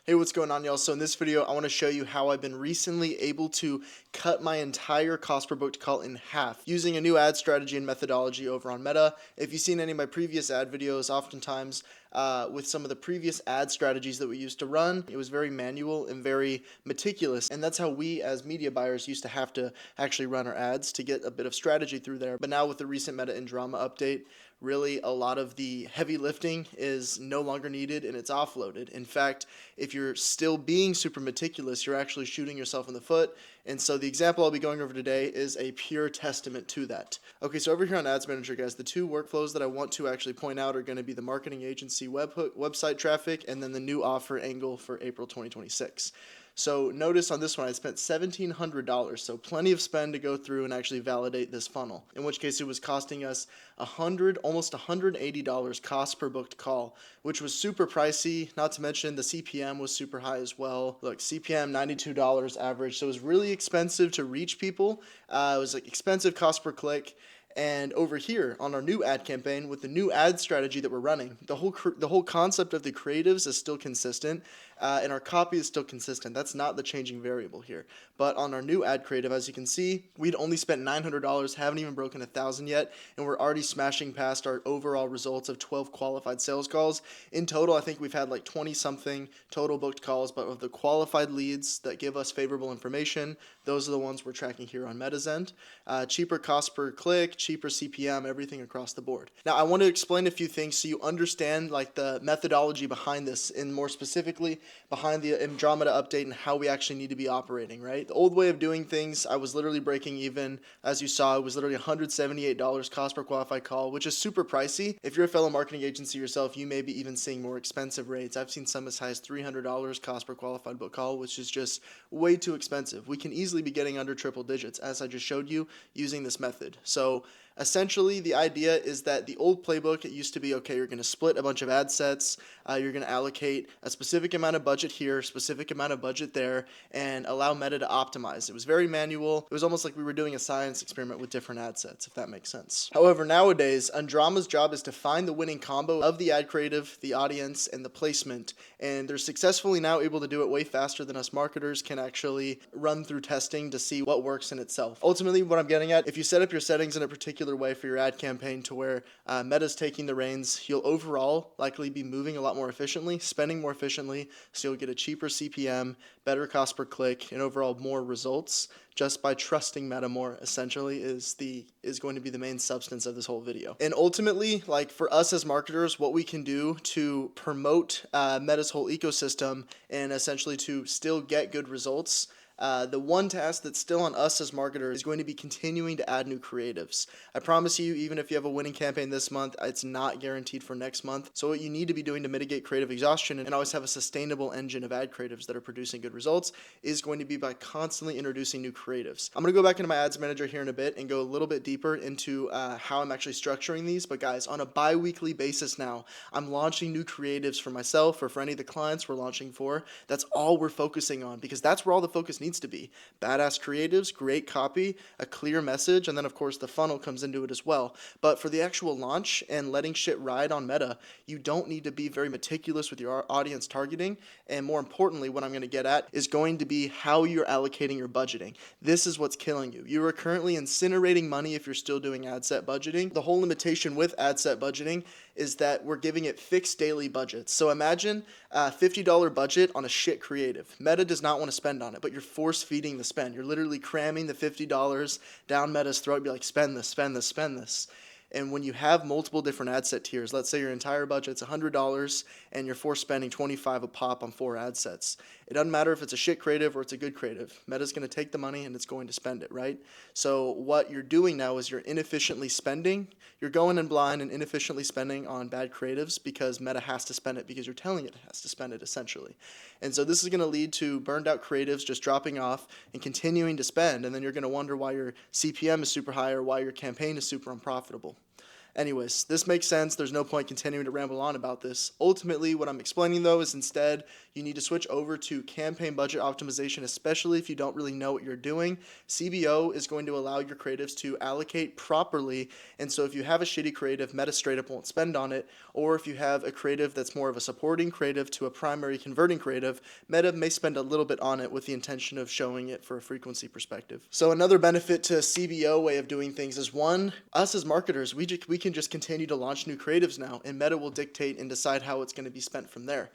Hey, what's going on, y'all? So in this video, I want to show you how I've been recently able to cut my entire cost per booked call in half using a new ad strategy and methodology over on Meta. If you've seen any of my previous ad videos, oftentimes with some of the previous ad strategies that we used to run, it was very manual and very meticulous. And that's how we as media buyers used to have to actually run our ads to get a bit of strategy through there. But now with the recent Meta and Drama update, really a lot of the heavy lifting is no longer needed and it's offloaded. In fact, if you're still being super meticulous, you're actually shooting yourself in the foot. And so the example I'll be going over today is a pure testament to that. Okay, so over here on Ads Manager, guys, the two workflows that I want to actually point out are going to be the marketing agency website traffic and then the new offer angle for April 2026. So notice on this one, I spent $1,700, so plenty of spend to go through and actually validate this funnel, in which case it was costing us almost $180 cost per booked call, which was super pricey, not to mention the CPM was super high as well. Look, CPM $92 average, so it was really expensive to reach people. It was like expensive cost per click. And over here on our new ad campaign with the new ad strategy that we're running, the whole concept of the creatives is still consistent, and our copy is still consistent. That's not the changing variable here. But on our new ad creative, as you can see, we'd only spent $900, haven't even broken 1,000 yet, and we're already smashing past our overall results of 12 qualified sales calls. In total, I think we've had like 20-something total booked calls, but of the qualified leads that give us favorable information, those are the ones we're tracking here on Meta's end. Cheaper cost per click, cheaper CPM, everything across the board. Now, I want to explain a few things so you understand like the methodology behind this, and more specifically behind the Andromeda update and how we actually need to be operating, right? The old way of doing things, I was literally breaking even. As you saw, it was literally $178 cost per qualified call, which is super pricey. If you're a fellow marketing agency yourself, you may be even seeing more expensive rates. I've seen some as high as $300 cost per qualified book call, which is just way too expensive. We can easily be getting under triple digits, as I just showed you, using this method. So essentially, the idea is that the old playbook, it used to be, okay, you're going to split a bunch of ad sets, you're going to allocate a specific amount of budget here, specific amount of budget there, and allow Meta to optimize. It was very manual. It was almost like we were doing a science experiment with different ad sets, if that makes sense. However, nowadays, Andromeda's job is to find the winning combo of the ad creative, the audience, and the placement, and they're successfully now able to do it way faster than us marketers can actually run through testing to see what works in itself. Ultimately, what I'm getting at, if you set up your settings in a particular way for your ad campaign to where Meta's taking the reins, you'll overall likely be moving a lot more efficiently, spending more efficiently, so you'll get a cheaper CPM, better cost per click, and overall more results just by trusting Meta more, essentially is going to be the main substance of this whole video. And ultimately, like for us as marketers, what we can do to promote Meta's whole ecosystem and essentially to still get good results, the one task that's still on us as marketers is going to be continuing to add new creatives. I promise you, even if you have a winning campaign this month, it's not guaranteed for next month. So what you need to be doing to mitigate creative exhaustion and always have a sustainable engine of ad creatives that are producing good results is going to be by constantly introducing new creatives. I'm going to go back into my ads manager here in a bit and go a little bit deeper into how I'm actually structuring these. But guys, on a bi-weekly basis now, I'm launching new creatives for myself or for any of the clients we're launching for. That's all we're focusing on because that's where all the focus needs to be. Badass creatives, great copy, a clear message, and then of course the funnel comes into it as well. But for the actual launch and letting shit ride on Meta, you don't need to be very meticulous with your audience targeting, and more importantly, what I'm going to get at is going to be how you're allocating your budgeting. This is what's killing you. You are currently incinerating money if you're still doing ad set budgeting. The whole limitation with ad set budgeting is that we're giving it fixed daily budgets. So imagine a $50 budget on a shit creative. Meta does not want to spend on it, but you're force feeding the spend. You're literally cramming the $50 down Meta's throat. Be like, spend this, spend this, spend this. And when you have multiple different ad set tiers, let's say your entire budget's $100 and you're force spending $25 a pop on 4 ad sets. It doesn't matter if it's a shit creative or it's a good creative. Meta's going to take the money and it's going to spend it, right? So what you're doing now is you're inefficiently spending. You're going in blind and inefficiently spending on bad creatives because Meta has to spend it because you're telling it has to spend it, essentially. And so this is going to lead to burned out creatives just dropping off and continuing to spend, and then you're going to wonder why your CPM is super high or why your campaign is super unprofitable. Anyways, this makes sense. There's no point continuing to ramble on about this. Ultimately, what I'm explaining though is instead you need to switch over to campaign budget optimization, especially if you don't really know what you're doing. CBO is going to allow your creatives to allocate properly, and so if you have a shitty creative, Meta straight up won't spend on it, or if you have a creative that's more of a supporting creative to a primary converting creative, Meta may spend a little bit on it with the intention of showing it for a frequency perspective. So another benefit to CBO way of doing things is one, us as marketers, we can just continue to launch new creatives now, and Meta will dictate and decide how it's going to be spent from there.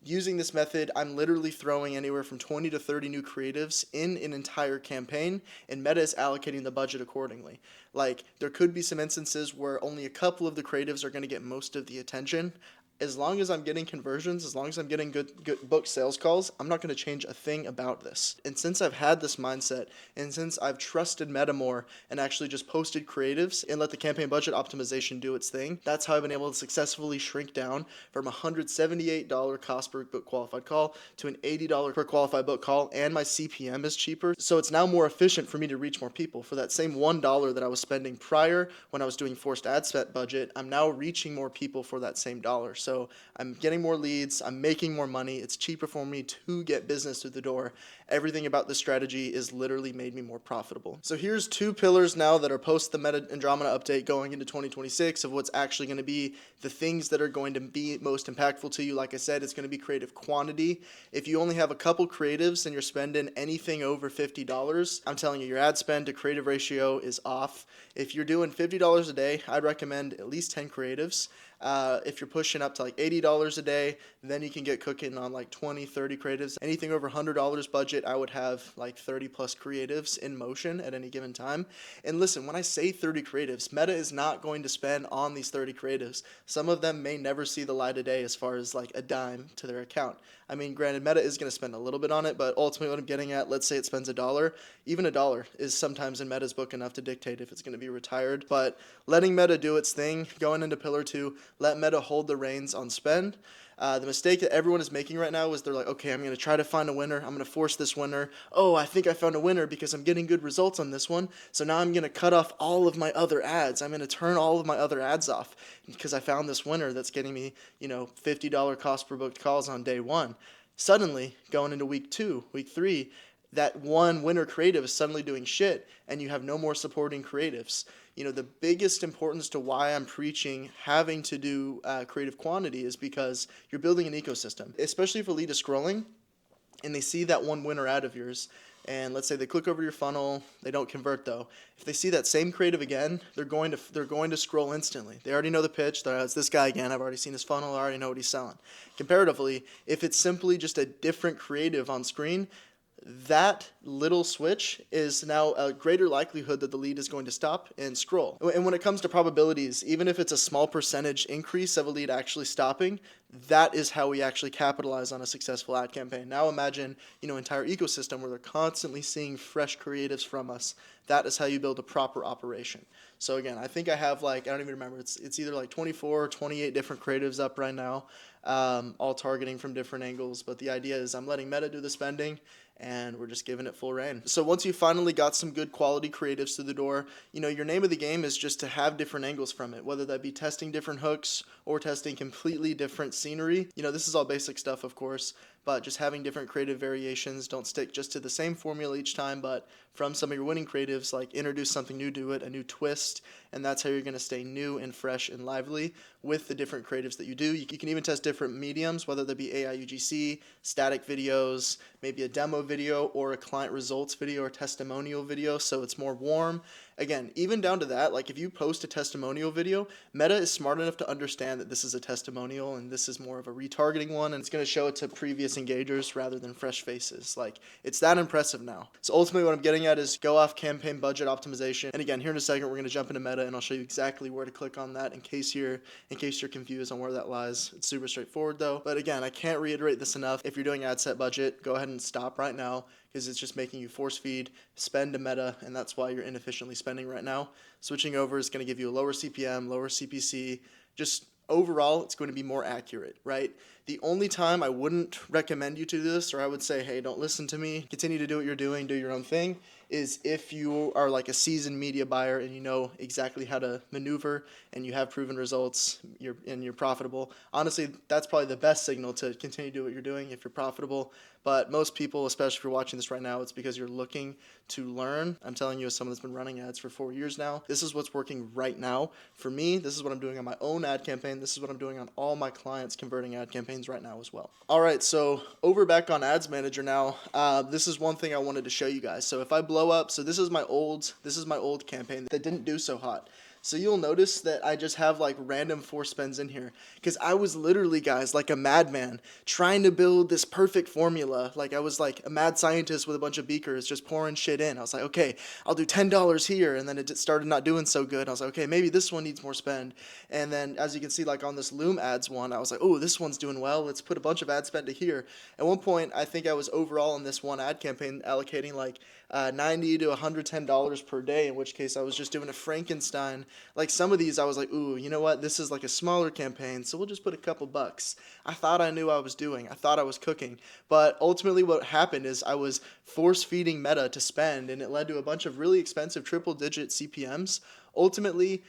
Using this method, I'm literally throwing anywhere from 20 to 30 new creatives in an entire campaign, and Meta is allocating the budget accordingly. Like, there could be some instances where only a couple of the creatives are going to get most of the attention. As long as I'm getting conversions, as long as I'm getting good book sales calls, I'm not going to change a thing about this. And since I've had this mindset, and since I've trusted Meta more and actually just posted creatives and let the campaign budget optimization do its thing, that's how I've been able to successfully shrink down from $178 cost per book qualified call to an $80 per qualified book call, and my CPM is cheaper. So it's now more efficient for me to reach more people. For that same $1 that I was spending prior when I was doing forced ad spend budget, I'm now reaching more people for that same dollar. So I'm getting more leads, I'm making more money, it's cheaper for me to get business through the door. Everything about this strategy is literally made me more profitable. So here's two pillars now that are post the Meta Andromeda update going into 2026 of what's actually going to be the things that are going to be most impactful to you. Like I said, it's going to be creative quantity. If you only have a couple creatives and you're spending anything over $50, I'm telling you, your ad spend to creative ratio is off. If you're doing $50 a day, I'd recommend at least 10 creatives. If you're pushing up to like $80 a day, then you can get cooking on like 20, 30 creatives. Anything over $100 budget, I would have like 30 plus creatives in motion at any given time. And listen, when I say 30 creatives, Meta is not going to spend on these 30 creatives. Some of them may never see the light of day as far as like a dime to their account. I mean, granted, Meta is going to spend a little bit on it, but ultimately what I'm getting at, let's say it spends $1. Even $1 is sometimes in Meta's book enough to dictate if it's going to be retired. But letting Meta do its thing, going into pillar 2, let Meta hold the reins on spend. The mistake that everyone is making right now is they're like, okay, I'm going to try to find a winner. I'm going to force this winner. Oh, I think I found a winner because I'm getting good results on this one. So now I'm going to cut off all of my other ads. I'm going to turn all of my other ads off because I found this winner that's getting me, $50 cost per booked calls on day 1. Suddenly, going into week 2, week 3, that one winner creative is suddenly doing shit and you have no more supporting creatives. The biggest importance to why I'm preaching having to do creative quantity is because you're building an ecosystem, especially if a lead is scrolling and they see that one winner ad of yours. And let's say they click over your funnel, they don't convert though. If they see that same creative again, they're going to scroll instantly. They already know the pitch. It's this guy again. I've already seen his funnel. I already know what he's selling. Comparatively, if it's simply just a different creative on screen, that little switch is now a greater likelihood that the lead is going to stop and scroll. And when it comes to probabilities, even if it's a small percentage increase of a lead actually stopping, that is how we actually capitalize on a successful ad campaign. Now imagine, entire ecosystem where they're constantly seeing fresh creatives from us. That is how you build a proper operation. So again, I think I have I don't even remember, it's either like 24 or 28 different creatives up right now, all targeting from different angles. But the idea is I'm letting Meta do the spending and we're just giving it full reign. So once you finally got some good quality creatives through the door, your name of the game is just to have different angles from it, whether that be testing different hooks or testing completely different scenery. This is all basic stuff, of course, but just having different creative variations. Don't stick just to the same formula each time, but from some of your winning creatives, introduce something new to it, a new twist, and that's how you're going to stay new and fresh and lively with the different creatives that you do. You can even test different mediums, whether that be AI UGC, static videos, maybe a demo video or a client results video or testimonial video, so it's more warm. Again, even down to that, if you post a testimonial video, Meta is smart enough to understand that this is a testimonial and this is more of a retargeting one, and it's going to show it to previous engagers rather than fresh faces. It's that impressive now. So ultimately what I'm getting at is go off campaign budget optimization. And again, here in a second, we're going to jump into Meta and I'll show you exactly where to click on that in case you're confused on where that lies. It's super straightforward though. But again, I can't reiterate this enough. If you're doing ad set budget, go ahead and stop right now, because it's just making you force feed, spend to Meta, and that's why you're inefficiently spending right now. Switching over is going to give you a lower CPM, lower CPC, just overall, it's going to be more accurate, right? The only time I wouldn't recommend you to do this, or I would say, hey, don't listen to me, continue to do what you're doing, do your own thing, is if you are like a seasoned media buyer and you know exactly how to maneuver and you have proven results, you're profitable. Honestly, that's probably the best signal to continue to do what you're doing if you're profitable. But most people, especially if you're watching this right now, it's because you're looking to learn. I'm telling you, as someone that's been running ads for 4 years now, this is what's working right now. For me, this is what I'm doing on my own ad campaign. This is what I'm doing on all my clients' converting ad campaigns right now as well. All right, so over back on Ads Manager now. This is one thing I wanted to show you guys. So if I blow up, so this is my old campaign that didn't do so hot. So you'll notice that I just have like random force spends in here because I was literally, guys, like a madman trying to build this perfect formula. Like I was like a mad scientist with a bunch of beakers just pouring shit in. I was like, okay, I'll do $10 here, and then it started not doing so good. I was like, okay, maybe this one needs more spend. And then as you can see, like on this Loom ads one, I was like, oh, this one's doing well. Let's put a bunch of ad spend to here. At one point, I think I was overall in this one ad campaign allocating like $90 to $110 per day, in which case I was just doing a Frankenstein. Like some of these I was like, ooh, you know what, this is like a smaller campaign, so we'll just put a couple bucks. I thought I knew what I was doing. I thought I was cooking. But ultimately what happened is I was force feeding Meta to spend, and it led to a bunch of really expensive triple-digit CPMs. Ultimately,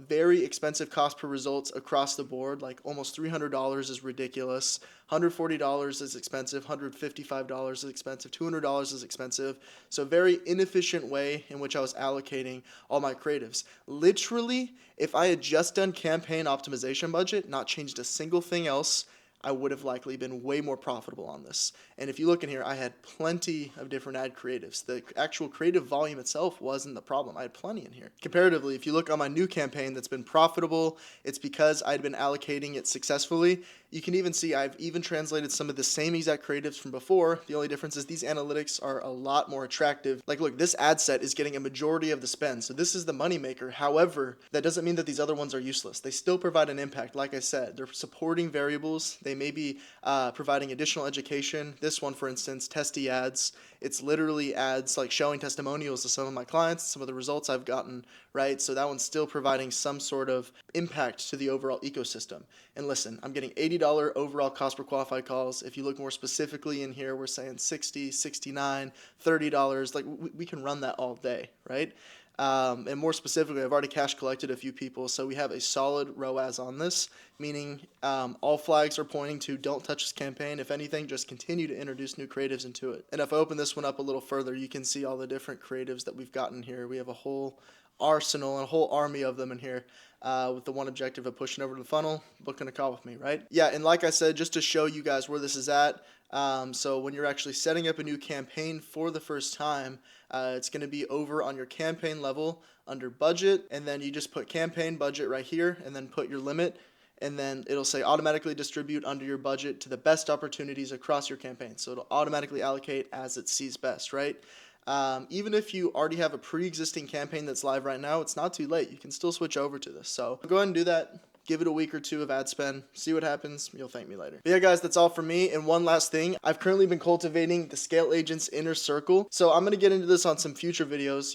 very expensive cost per results across the board. Like almost $300 is ridiculous. $140 is expensive. $155 is expensive. $200 is expensive. So very inefficient way in which I was allocating all my creatives. Literally, if I had just done campaign optimization budget, not changed a single thing else, I would have likely been way more profitable on this. And if you look in here, I had plenty of different ad creatives. The actual creative volume itself wasn't the problem. I had plenty in here. Comparatively, if you look on my new campaign that's been profitable, it's because I'd been allocating it successfully. You can even see I've even translated some of the same exact creatives from before. The only difference is these analytics are a lot more attractive. Like look, this ad set is getting a majority of the spend, so this is the moneymaker. However, that doesn't mean that these other ones are useless. They still provide an impact. Like I said, they're supporting variables. They may be providing additional education. This one, for instance, testy ads. It's literally ads like showing testimonials to some of my clients, some of the results I've gotten, right? So that one's still providing some sort of impact to the overall ecosystem. And listen, I'm getting $80 overall cost per qualified calls. If you look more specifically in here, we're saying $60, $69, $30. Like we can run that all day, right? And more specifically, I've already cash collected a few people, so we have a solid ROAS on this, meaning all flags are pointing to don't touch this campaign. If anything, just continue to introduce new creatives into it. And if I open this one up a little further, you can see all the different creatives that we've gotten here. We have a whole arsenal and a whole army of them in here. With the one objective of pushing over to the funnel, booking a call with me, right? Yeah, and like I said, just to show you guys where this is at, so when you're actually setting up a new campaign for the first time, it's going to be over on your campaign level under budget, and then you just put campaign budget right here, and then put your limit, and then it'll say automatically distribute under your budget to the best opportunities across your campaign. So it'll automatically allocate as it sees best, right? Even if you already have a pre-existing campaign that's live right now, it's not too late. You can still switch over to this. So go ahead and do that. Give it a week or two of ad spend, see what happens, you'll thank me later. But yeah guys, that's all for me. And one last thing, I've currently been cultivating the Scale Agents Inner Circle. So I'm going to get into this on some future videos.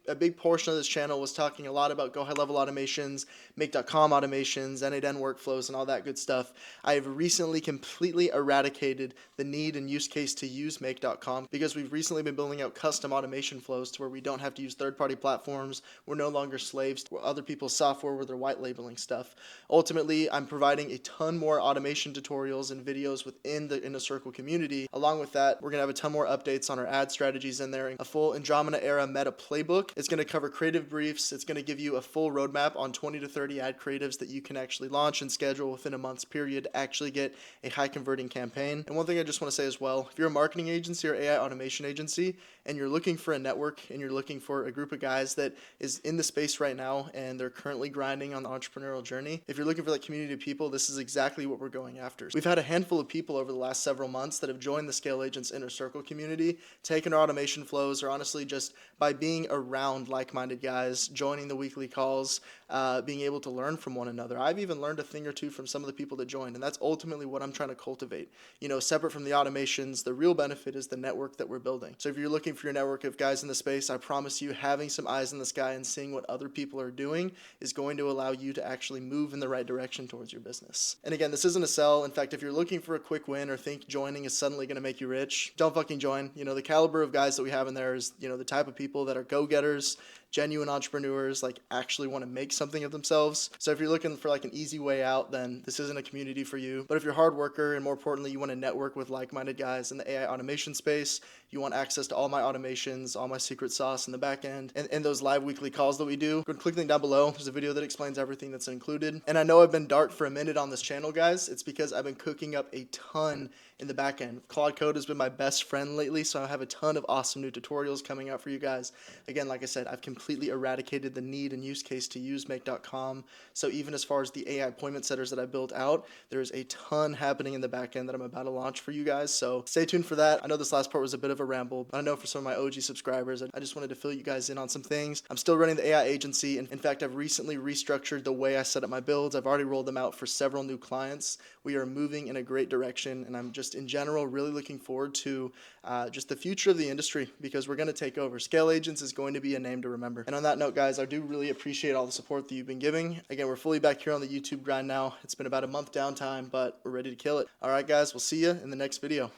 A big portion of this channel was talking a lot about go high level automations, make.com automations, N8N workflows, and all that good stuff. I have recently completely eradicated the need and use case to use make.com because we've recently been building out custom automation flows to where we don't have to use third-party platforms. We're no longer slaves to other people's software where they're white labeling stuff. Ultimately, I'm providing a ton more automation tutorials and videos within the Inner Circle community. Along with that, we're going to have a ton more updates on our ad strategies in there, a full Andromeda era meta playbook. It's going to cover creative briefs. It's going to give you a full roadmap on 20 to 30 ad creatives that you can actually launch and schedule within a month's period to actually get a high converting campaign. And one thing I just want to say as well, if you're a marketing agency or AI automation agency and you're looking for a network and you're looking for a group of guys that is in the space right now and they're currently grinding on the entrepreneurial journey, if you're looking for that community of people, this is exactly what we're going after. We've had a handful of people over the last several months that have joined the Scale Agents Inner Circle community, taken our automation flows, or honestly just by being around like-minded guys, joining the weekly calls, being able to learn from one another. I've even learned a thing or two from some of the people that joined, and that's ultimately what I'm trying to cultivate. You know, separate from the automations, the real benefit is the network that we're building. So if you're looking for your network of guys in the space, I promise you having some eyes in the sky and seeing what other people are doing is going to allow you to actually move in the right direction towards your business. And again, this isn't a sell. In fact, if you're looking for a quick win or think joining is suddenly going to make you rich, don't fucking join. You know, the caliber of guys that we have in there is, you know, the type of people that are go-getters, genuine entrepreneurs, like actually want to make something of themselves. So if you're looking for like an easy way out, then this isn't a community for you. But if you're a hard worker and more importantly, you want to network with like-minded guys in the AI automation space, you want access to all my automations, all my secret sauce in the back end, and those live weekly calls that we do, go and click the link down below. There's a video that explains everything that's included. And I know I've been dark for a minute on this channel, guys. It's because I've been cooking up a ton in the back end. Claude Code has been my best friend lately, so I have a ton of awesome new tutorials coming out for you guys. Again, like I said, I've completely eradicated the need and use case to use make.com. So even as far as the AI appointment setters that I built out, there's a ton happening in the back end that I'm about to launch for you guys. So stay tuned for that. I know this last part was a bit of a ramble, but I know for some of my OG subscribers, I just wanted to fill you guys in on some things. I'm still running the AI agency, and in fact, I've recently restructured the way I set up my builds. I've already rolled them out for several new clients. We are moving in a great direction, and I'm just in general really looking forward to just the future of the industry, because we're going to take over. Scale Agents is going to be a name to remember. And on that note, guys, I do really appreciate all the support that you've been giving. Again, we're fully back here on the YouTube grind now. It's been about a month downtime, but we're ready to kill it. All right, guys, we'll see you in the next video.